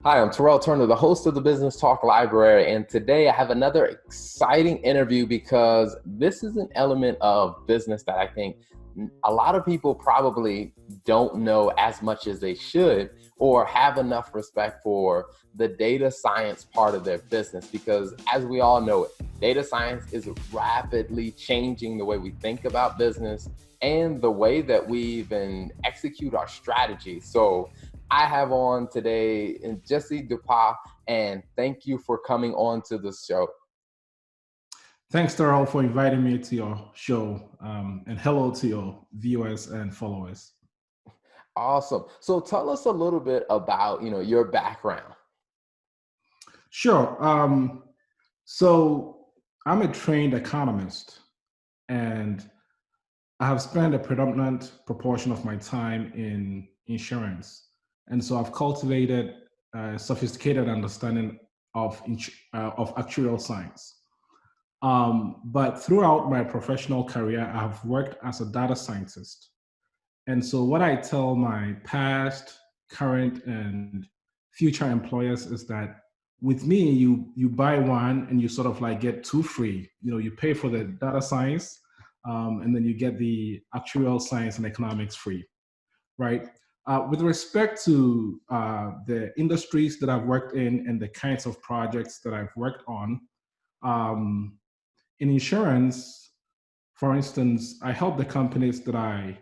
Hi, I'm Terrell Turner, the host of the Business Talk Library, and today I have another exciting interview because this is an element of business that I think a lot of people probably don't know as much as they should or have enough respect for the data science part of their business because as we all know it, data science is rapidly changing the way we think about business and the way that we even execute our strategy. So I have on today Gyasi Dapaa, and thank you for coming on to the show. Thanks, Terrell, for inviting me to your show, and hello to your viewers and followers. Awesome. So tell us a little bit about, your background. Sure. So I'm a trained economist, and I have spent a predominant proportion of my time in insurance. And so I've cultivated a sophisticated understanding of actuarial science. But throughout my professional career, I've worked as a data scientist. And so what I tell my past, current, and future employers is that with me, you buy one and you sort of like get two free. You pay for the data science, and then you get the actuarial science and economics free, right? With respect to the industries that I've worked in and the kinds of projects that I've worked on, um, in insurance, for instance, I help the companies that I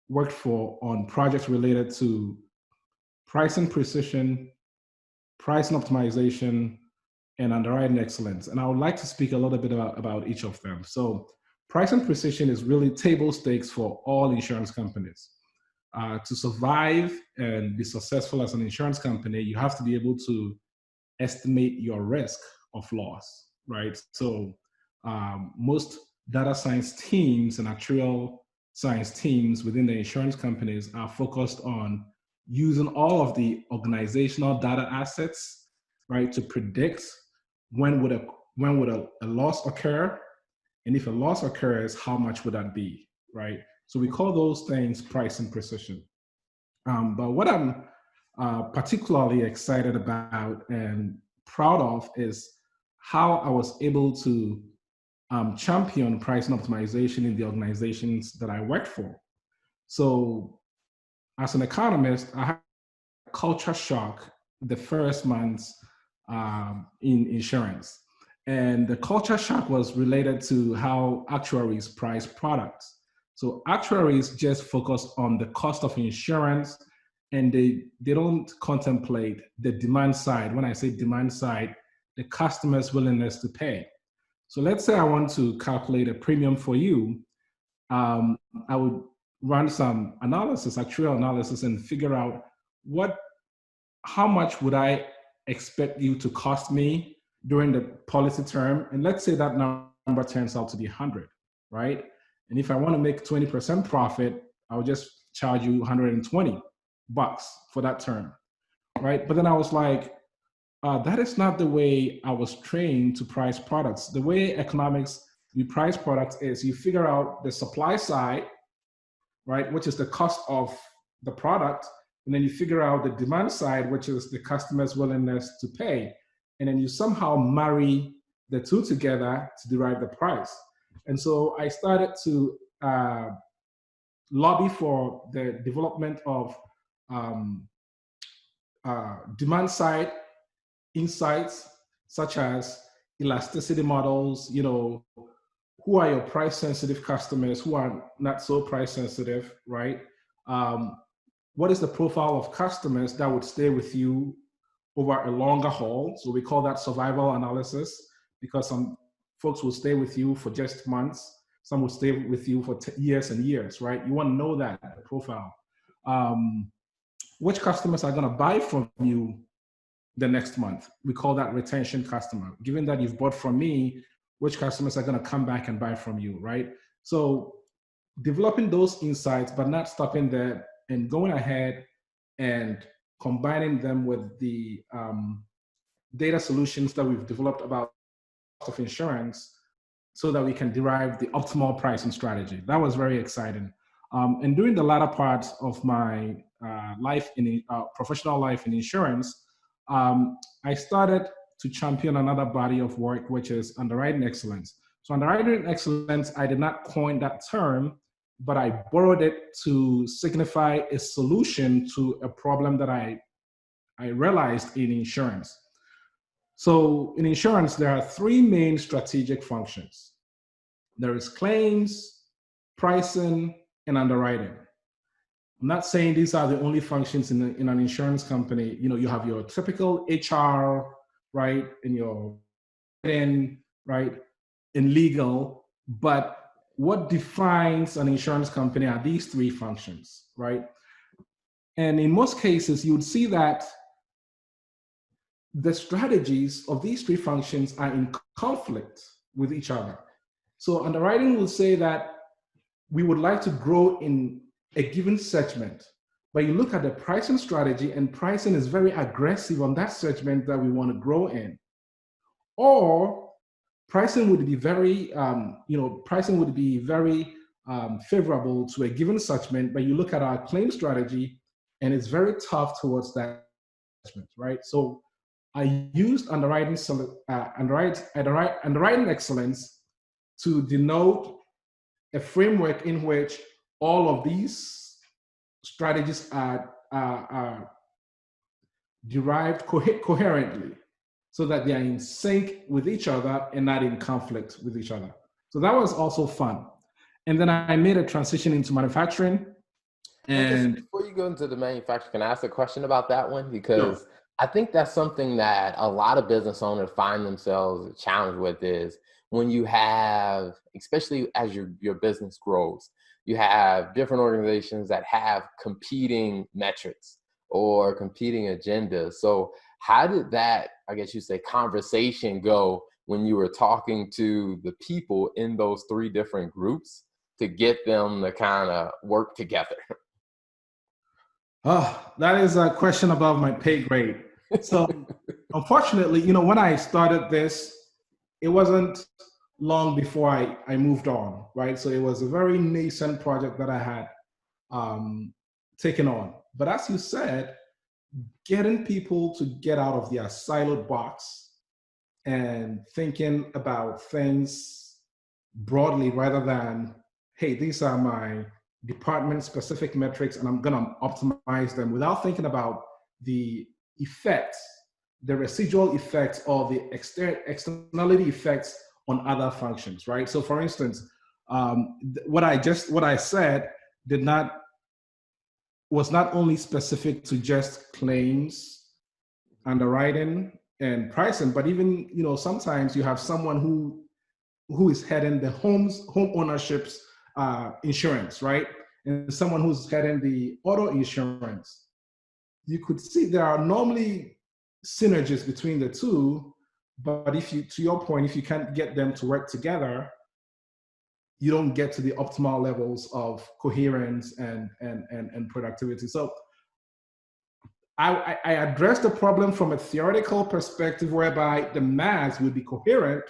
worked for on projects related to pricing precision, pricing optimization, and underwriting excellence. And I would like to speak a little bit about each of them. So pricing precision is really table stakes for all insurance companies. To survive and be successful as an insurance company, you have to be able to estimate your risk of loss, right? So most data science teams and actuarial science teams within the insurance companies are focused on using all of the organizational data assets, right, to predict when would a loss occur, and if a loss occurs, how much would that be, right? So we call those things pricing precision. But what I'm particularly excited about and proud of is how I was able to champion pricing optimization in the organizations that I worked for. So as an economist, I had a culture shock the first months in insurance. And the culture shock was related to how actuaries price products. So actuaries just focus on the cost of insurance, and they don't contemplate the demand side. When I say demand side, the customer's willingness to pay. So let's say I want to calculate a premium for you. I would run some analysis, actuarial analysis, and figure out how much would I expect you to cost me during the policy term. And let's say that number turns out to be 100, right? And if I want to make 20% profit, I'll just charge you 120 bucks for that term, right? But then I was like, that is not the way I was trained to price products. The way economics, we price products is you figure out the supply side, right, which is the cost of the product, and then you figure out the demand side, which is the customer's willingness to pay. And then you somehow marry the two together to derive the price. And so I started to lobby for the development of demand side insights, such as elasticity models, who are your price sensitive customers, who are not so price sensitive, right? What is the profile of customers that would stay with you over a longer haul? So we call that survival analysis, because some folks will stay with you for just months. Some will stay with you for years and years, right? You want to know that profile. Which customers are going to buy from you the next month? We call that retention customer. Given that you've bought from me, which customers are going to come back and buy from you, right? So developing those insights, but not stopping there and going ahead and combining them with the data solutions that we've developed about of insurance so that we can derive the optimal pricing strategy. That was very exciting. And during the latter part of my professional life in insurance, I started to champion another body of work, which is underwriting excellence. So underwriting excellence, I did not coin that term, but I borrowed it to signify a solution to a problem that I realized in insurance. So in insurance, there are three main strategic functions. There is claims, pricing, and underwriting. I'm not saying these are the only functions in an insurance company. You know, you have your typical HR, right, and your right, in legal, but what defines an insurance company are these three functions, right? And in most cases, you would see that the strategies of these three functions are in conflict with each other. So underwriting will say that we would like to grow in a given segment, but you look at the pricing strategy and pricing is very aggressive on that segment that we want to grow in. Or pricing would be very, favorable to a given segment, but you look at our claim strategy and it's very tough towards that segment, right? So I used underwriting excellence to denote a framework in which all of these strategies are derived coherently so that they are in sync with each other and not in conflict with each other. So that was also fun. And then I made a transition into manufacturing. And before you go into the manufacturer, can I ask a question about that one? Because I think that's something that a lot of business owners find themselves challenged with is when you have, especially as your business grows, you have different organizations that have competing metrics or competing agendas. So how did that, I guess you say, conversation go when you were talking to the people in those three different groups to get them to kind of work together? Oh, that is a question above my pay grade. So unfortunately, when I started this, it wasn't long before I moved on, right? So it was a very nascent project that I had taken on. But as you said, getting people to get out of their siloed box and thinking about things broadly rather than, hey, these are my department specific metrics and I'm going to optimize them without thinking about the effects, the residual effects or the externality effects on other functions, right? So for instance, what I said was not only specific to just claims, underwriting and pricing, but even, sometimes you have someone who is heading the home ownership's insurance, right? And someone who's heading the auto insurance. You could see there are normally synergies between the two, but to your point, if you can't get them to work together, you don't get to the optimal levels of coherence and productivity. So I addressed the problem from a theoretical perspective whereby the math would be coherent,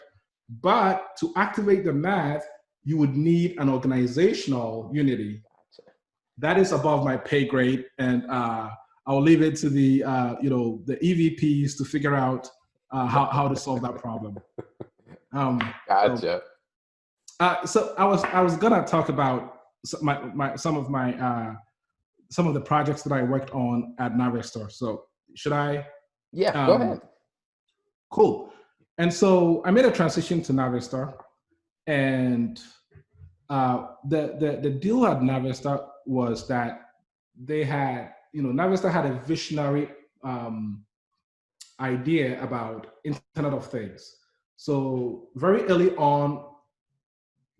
but to activate the math, you would need an organizational unity. That is above my pay grade, and I'll leave it to the the EVPs to figure out how to solve that problem. Gotcha. So I was gonna talk about some of the projects that I worked on at Navistar. So should I? Yeah, go ahead. Cool. And so I made a transition to Navistar, and the deal at Navistar was that they had, Navistar had a visionary idea about Internet of Things. So very early on,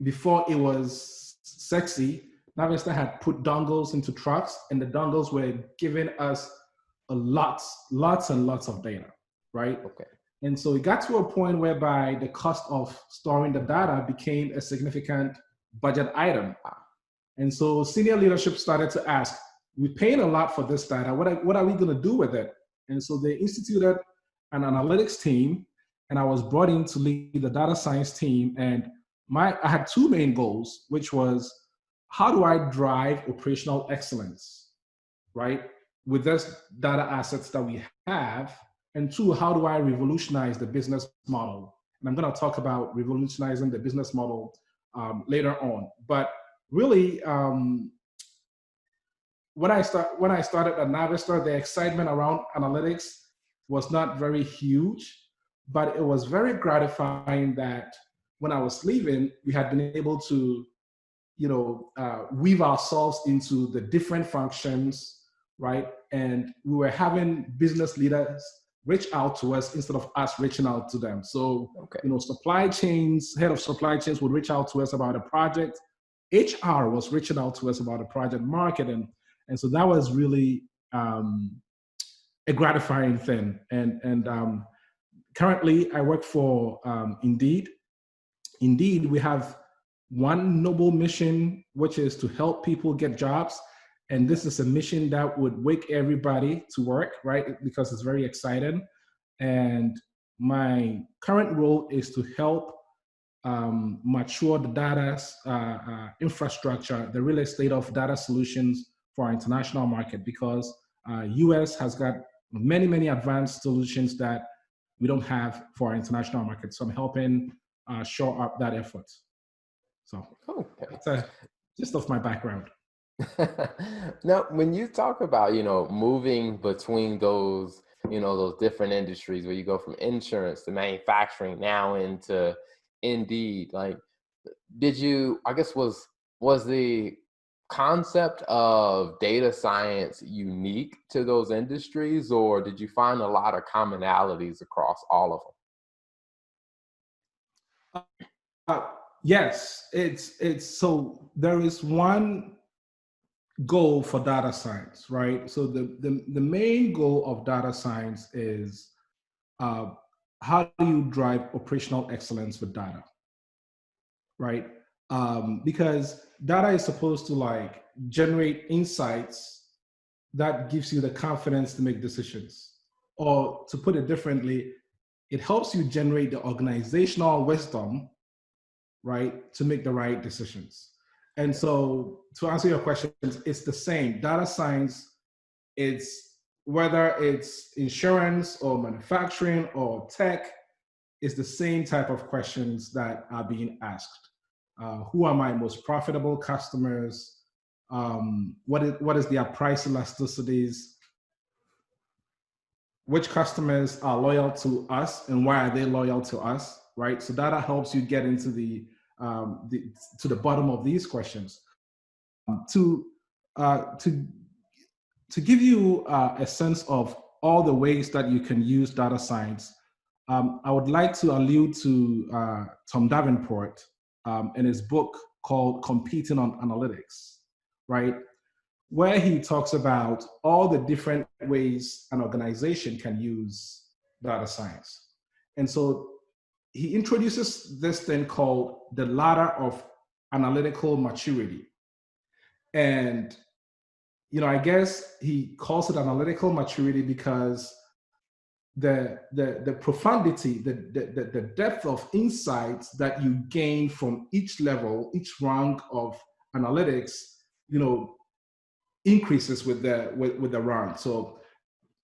before it was sexy, Navistar had put dongles into trucks, and the dongles were giving us lots and lots of data, right? Okay. And so it got to a point whereby the cost of storing the data became a significant budget item. And so senior leadership started to ask, we're paying a lot for this data. What are we going to do with it? And so they instituted an analytics team, and I was brought in to lead the data science team. And I had two main goals, which was, how do I drive operational excellence, right? With this data assets that we have, And two, how do I revolutionize the business model? And I'm going to talk about revolutionizing the business model later on. But really, when I started at Navistar, the excitement around analytics was not very huge, but it was very gratifying that when I was leaving, we had been able to, weave ourselves into the different functions, right? And we were having business leaders reach out to us instead of us reaching out to them. So, Okay. supply chains, head of supply chains would reach out to us about a project. HR was reaching out to us about a project, marketing. And so that was really a gratifying thing. And currently, I work for Indeed. Indeed, we have one noble mission, which is to help people get jobs. And this is a mission that would wake everybody to work, right? Because it's very exciting. And my current role is to help mature the data infrastructure, the real estate of data solutions for our international market, because US has got many, many advanced solutions that we don't have for our international market. So I'm helping shore up that effort. So Okay. that's a gist of my background. Now, when you talk about, moving between those, those different industries where you go from insurance to manufacturing now into Indeed, like, I guess, was the concept of data science unique to those industries, or did you find a lot of commonalities across all of Yes, it's so there is one goal for data science, right? So the main goal of data science is how do you drive operational excellence with data, right? Because data is supposed to generate insights that gives you the confidence to make decisions. Or to put it differently, it helps you generate the organizational wisdom, right, to make the right decisions. And so to answer your questions, it's the same. Data science, it's whether it's insurance or manufacturing or tech, is the same type of questions that are being asked. Who are my most profitable customers? What is their price elasticities? Which customers are loyal to us and why are they loyal to us, right? So data helps you get into to the bottom of these questions. To give you a sense of all the ways that you can use data science, I would like to allude to Tom Davenport in his book called Competing on Analytics, right? Where he talks about all the different ways an organization can use data science. And so he introduces this thing called the ladder of analytical maturity. And, I guess he calls it analytical maturity because the profundity, the depth of insights that you gain from each level, each rank of analytics, increases with the rank. So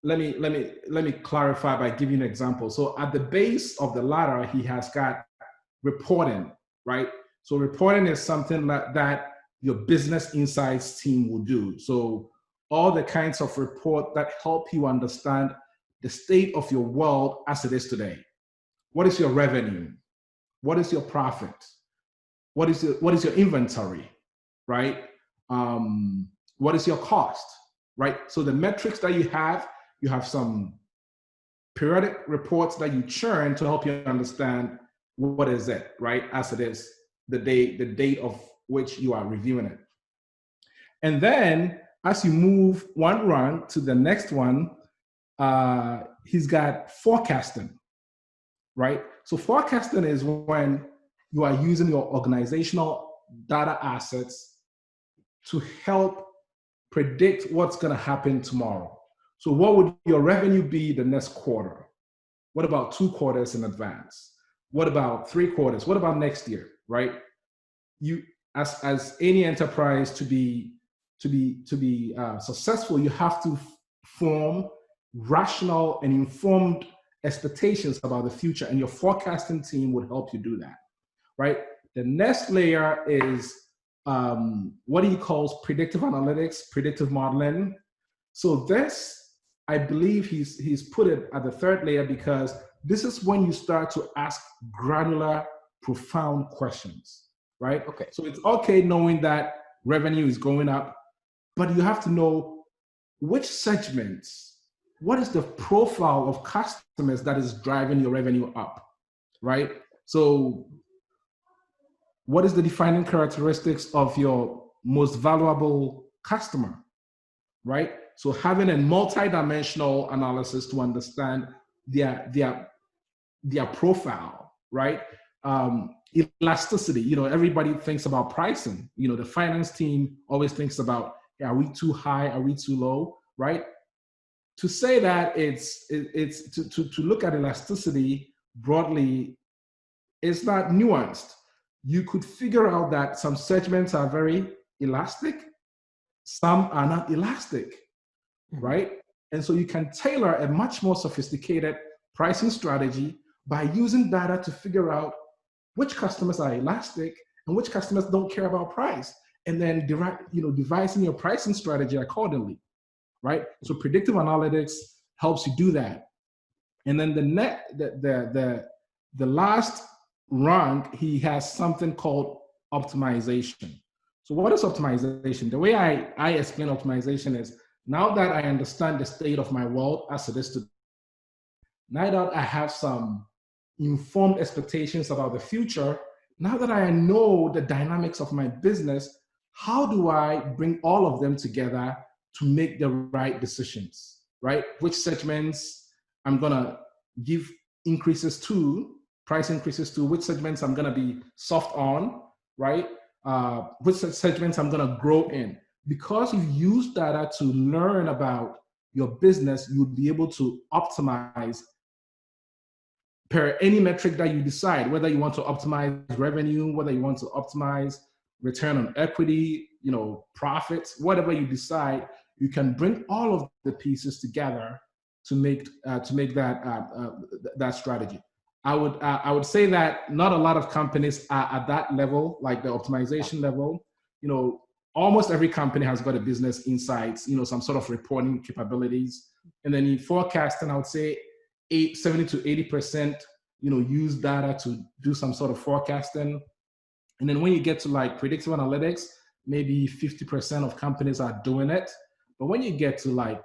let me clarify by giving an example. So at the base of the ladder, he has got reporting, right? So reporting is something that your business insights team will do. So all the kinds of report that help you understand the state of your world as it is today. What is your revenue? What is your profit? What is your inventory, right? What is your cost, right? So the metrics that you have some periodic reports that you churn to help you understand what is it, right? As it is the date of which you are reviewing it. And then as you move one run to the next one, he's got forecasting, right? So forecasting is when you are using your organizational data assets to help predict what's going to happen tomorrow. So what would your revenue be the next quarter? What about 2 quarters in advance? What about 3 quarters? What about next year, right? You, as any enterprise, to be successful, you have to form rational and informed expectations about the future, and your forecasting team would help you do that, right? The next layer is what he calls predictive analytics, predictive modeling. So this, I believe he's put it at the third layer because this is when you start to ask granular, profound questions, right? Okay. So it's okay knowing that revenue is going up, but you have to know which segments, what is the profile of customers that is driving your revenue up, right? So what is the defining characteristics of your most valuable customer, right? So having a multi-dimensional analysis to understand their profile, right? Elasticity, everybody thinks about pricing. The finance team always thinks about, are we too high? Are we too low? Right? To say that it's to look at elasticity broadly, it's not nuanced. You could figure out that some segments are very elastic, some are not elastic, right? And so you can tailor a much more sophisticated pricing strategy by using data to figure out which customers are elastic and which customers don't care about price, and then devising your pricing strategy accordingly, right? So predictive analytics helps you do that. And then the last rung, he has something called optimization. So what is optimization? The way I explain optimization is, now that I understand the state of my world as it is today, now that I have some informed expectations about the future, now that I know the dynamics of my business, how do I bring all of them together to make the right decisions, right? Which segments I'm gonna give increases to, price increases to, which segments I'm gonna be soft on, right? Which segments I'm gonna grow in. Because you've used data to learn about your business, you'll be able to optimize per any metric that you decide, whether you want to optimize revenue, whether you want to optimize return on equity, profits, whatever you decide, you can bring all of the pieces together to make that strategy. I would say that not a lot of companies are at that level, like the optimization level. Almost every company has got a business insights, some sort of reporting capabilities. And then in forecasting, I would say 70 to 80%, use data to do some sort of forecasting. And then when you get to like predictive analytics, maybe 50% of companies are doing it. But when you get to like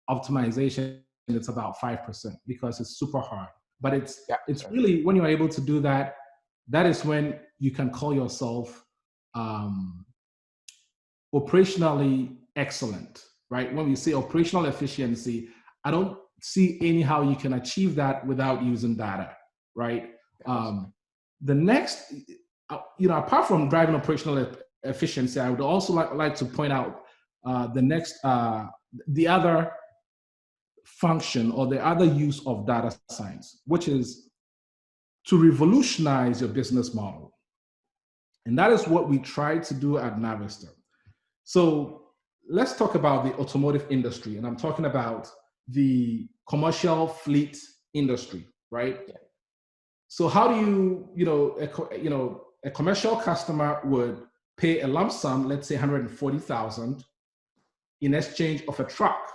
optimization, it's about 5% because it's super hard. But it's really, when you're able to do that, that is when you can call yourself operationally excellent, right? When we say operational efficiency, I don't see anyhow you can achieve that without using data, right? The next, apart from driving operational efficiency, I would also like to point out the other function or the other use of data science, which is to revolutionize your business model. And that is what we try to do at Navistar. So let's talk about the automotive industry. And I'm talking about the commercial fleet industry, right? Yeah. So how do a commercial customer would pay a lump sum, let's say 140,000, in exchange of a truck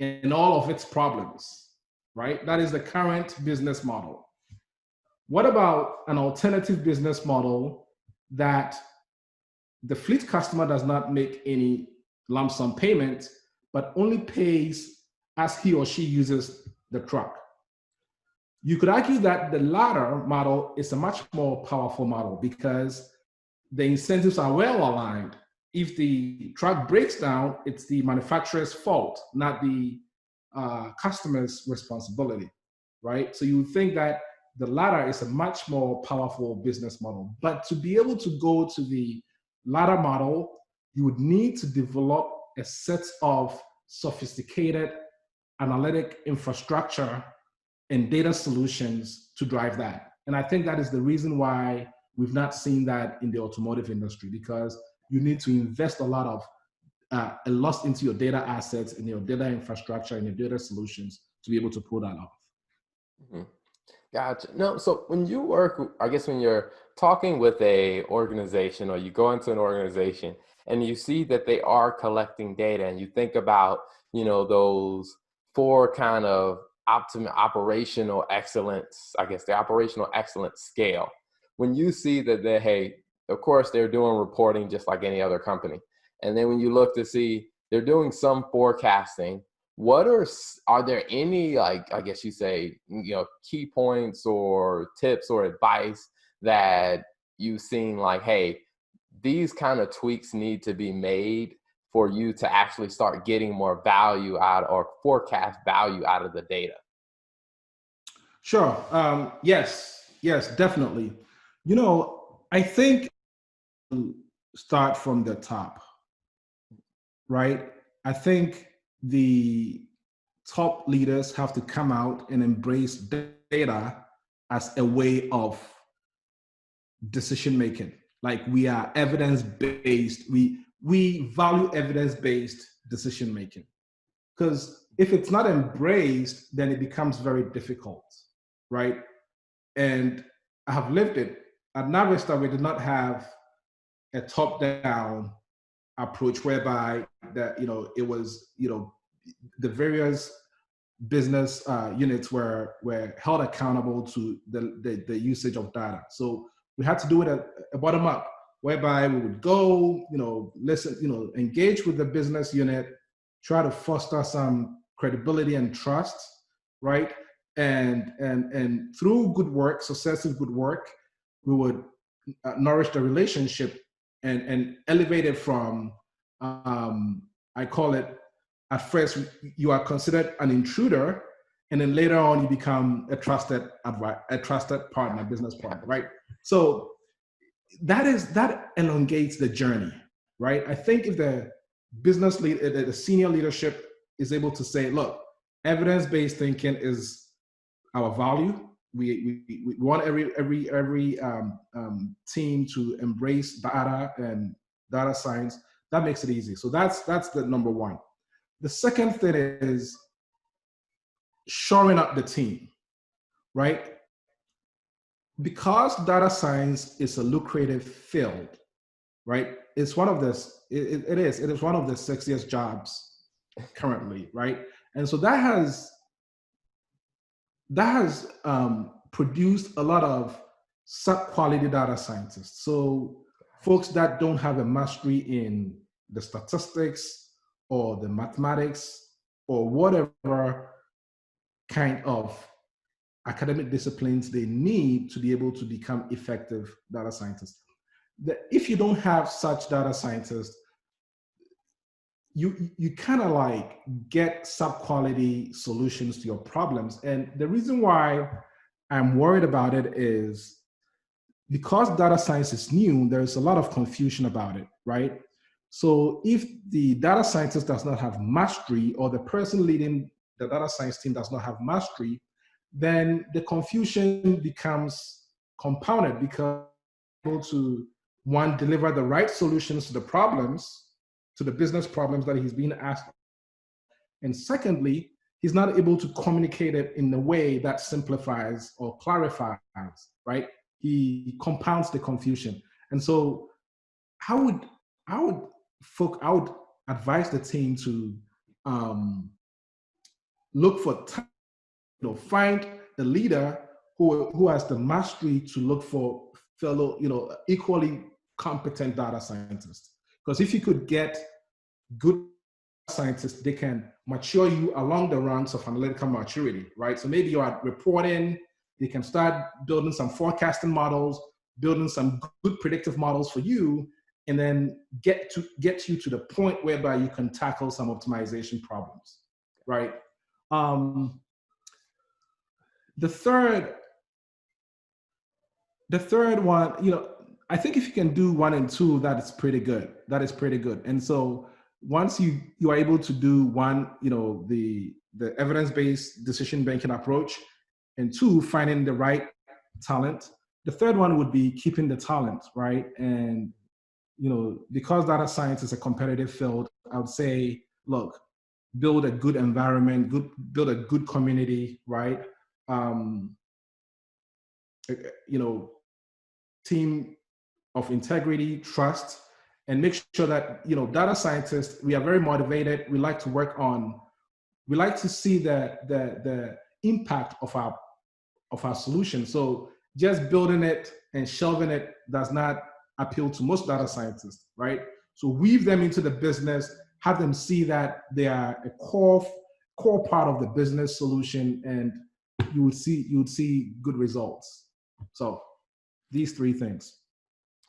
and all of its problems, right? That is the current business model. What about an alternative business model that the fleet customer does not make any lump sum payment, but only pays as he or she uses the truck? You could argue that the latter model is a much more powerful model because the incentives are well aligned. If the truck breaks down, it's the manufacturer's fault, not the customer's responsibility, right? So you would think that the latter is a much more powerful business model. But to be able to go to the latter model, you would need to develop a set of sophisticated analytic infrastructure and data solutions to drive that. And I think that is the reason why we've not seen that in the automotive industry, because you need to invest a lot of a loss into your data assets and your data infrastructure and your data solutions to be able to pull that off. Mhm. Gotcha. No, so when you work, I guess when you're talking with a organization or you go into an organization and you see that they are collecting data and you think about, those four kind of operational excellence, I guess the operational excellence scale. When you see that hey, of course they're doing reporting just like any other company. And then when you look to see they're doing some forecasting, are there any, like, I guess you say, key points or tips or advice that you've seen, like, hey, these kind of tweaks need to be made for you to actually start getting more value out or forecast value out of the data? Sure. Yes, definitely. I think start from the top, right? I think the top leaders have to come out and embrace data as a way of decision making. Like, we are evidence based. We value evidence based decision making, because if it's not embraced, then it becomes very difficult, right? And I have lived it. At Navista, we did not have a top down approach whereby that it was the various business units were held accountable to the usage of data. So we had to do it a bottom up, whereby we would go, listen, engage with the business unit, try to foster some credibility and trust, right? And through good work, successive good work, we would nourish the relationship and elevate it from, I call it, at first you are considered an intruder, and then later on you become a trusted partner, business partner, right? So that elongates the journey, right? I think if the the senior leadership is able to say, look, evidence-based thinking is our value. We want every team to embrace data and data science. That makes it easy. So that's the number one. The second thing is shoring up the team, right? Because data science is a lucrative field, right? It's one of the it is one of the sexiest jobs currently, right? And so that has produced a lot of sub-quality data scientists. So folks that don't have a mastery in the statistics or the mathematics or whatever kind of academic disciplines they need to be able to become effective data scientists. If you don't have such data scientists, you kind of like get sub-quality solutions to your problems. And the reason why I'm worried about it is because data science is new, there's a lot of confusion about it, right? So if the data scientist does not have mastery, or the person leading the data science team does not have mastery, then the confusion becomes compounded, because able to, one, deliver the right solutions to the problems, to the business problems that he's being asked. And secondly, he's not able to communicate it in a way that simplifies or clarifies, right? He compounds the confusion. And so I would advise the team to look for time, find a leader who has the mastery to look for fellow, equally competent data scientists. Because if you could get good scientists, they can mature you along the ranks of analytical maturity, right? So maybe you're at reporting, they can start building some forecasting models, building some good predictive models for you, and then get you to the point whereby you can tackle some optimization problems, right? The third one, I think if you can do 1 and 2, that is pretty good. And so once you are able to do 1, the evidence-based decision making approach, and 2, finding the right talent. The third one would be keeping the talent, right? And because data science is a competitive field, I would say, look, build a good environment, build a good community, right? Um, you know, team of integrity, trust, and make sure that, data scientists, we are very motivated. We like to we like to see the impact of our solution. So just building it and shelving it does not appeal to most data scientists, right? So weave them into the business, have them see that they are a core part of the business solution, and you would see good results. So these three things.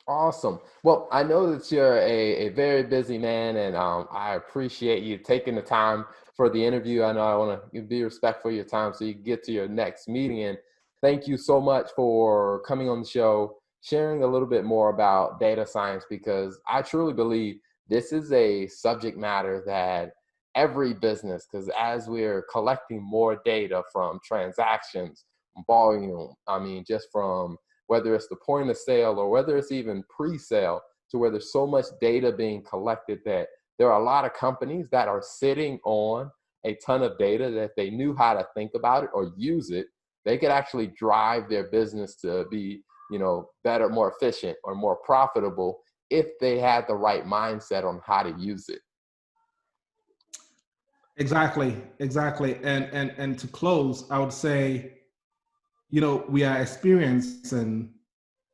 Awesome. Well, I know that you're a very busy man, and I appreciate you taking the time for the interview. I know I want to be respectful of your time so you can get to your next meeting. And thank you so much for coming on the show, sharing a little bit more about data science, because I truly believe this is a subject matter that every business, because as we're collecting more data from transactions, volume, I mean, just from whether it's the point of sale or whether it's even pre-sale, to where there's so much data being collected that there are a lot of companies that are sitting on a ton of data that they knew how to think about it or use it. They could actually drive their business to be, better, more efficient, or more profitable if they had the right mindset on how to use it. Exactly. And to close, I would say, we are experiencing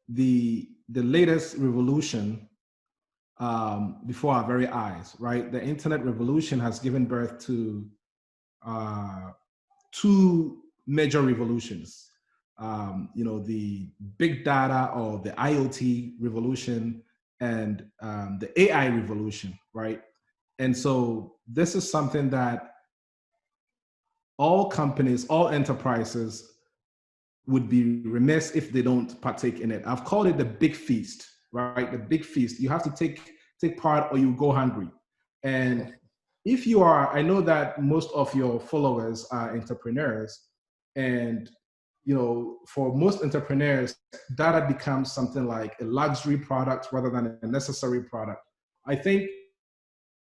the latest revolution before our very eyes, right? The internet revolution has given birth to two major revolutions. The big data or the IoT revolution, and the AI revolution, right? And so this is something that all companies, all enterprises would be remiss if they don't partake in it. I've called it the big feast, right? The big feast. You have to take part or you go hungry. And if you are, I know that most of your followers are entrepreneurs, and for most entrepreneurs, data becomes something like a luxury product rather than a necessary product. I think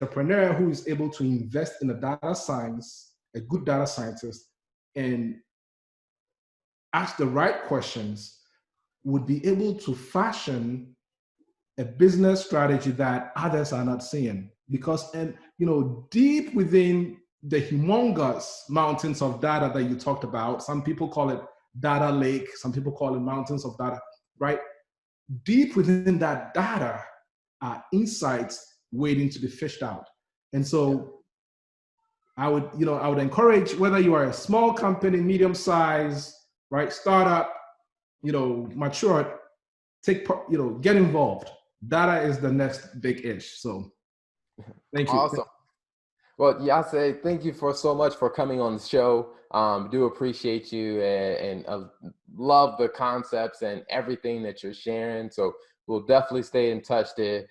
the entrepreneur who is able to invest in a data science, a good data scientist, and ask the right questions, would be able to fashion a business strategy that others are not seeing. Because, and deep within the humongous mountains of data that you talked about, some people call it data lake, some people call it mountains of data, right? Deep within that data are insights waiting to be fished out. And so I would encourage, whether you are a small company, medium size, right, startup, matured, get involved. Data is the next big ish. So thank you. Awesome. Well, Gyasi, thank you so much for coming on the show. Do appreciate you, and love the concepts and everything that you're sharing. So we'll definitely stay in touch to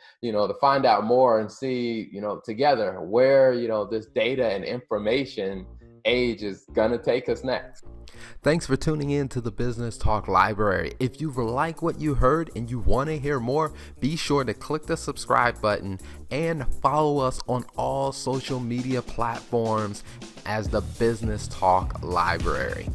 find out more and see, together where, this data and information age is going to take us next. Thanks for tuning in to the Business Talk Library. If you like what you heard and you want to hear more, be sure to click the subscribe button and follow us on all social media platforms as the Business Talk Library.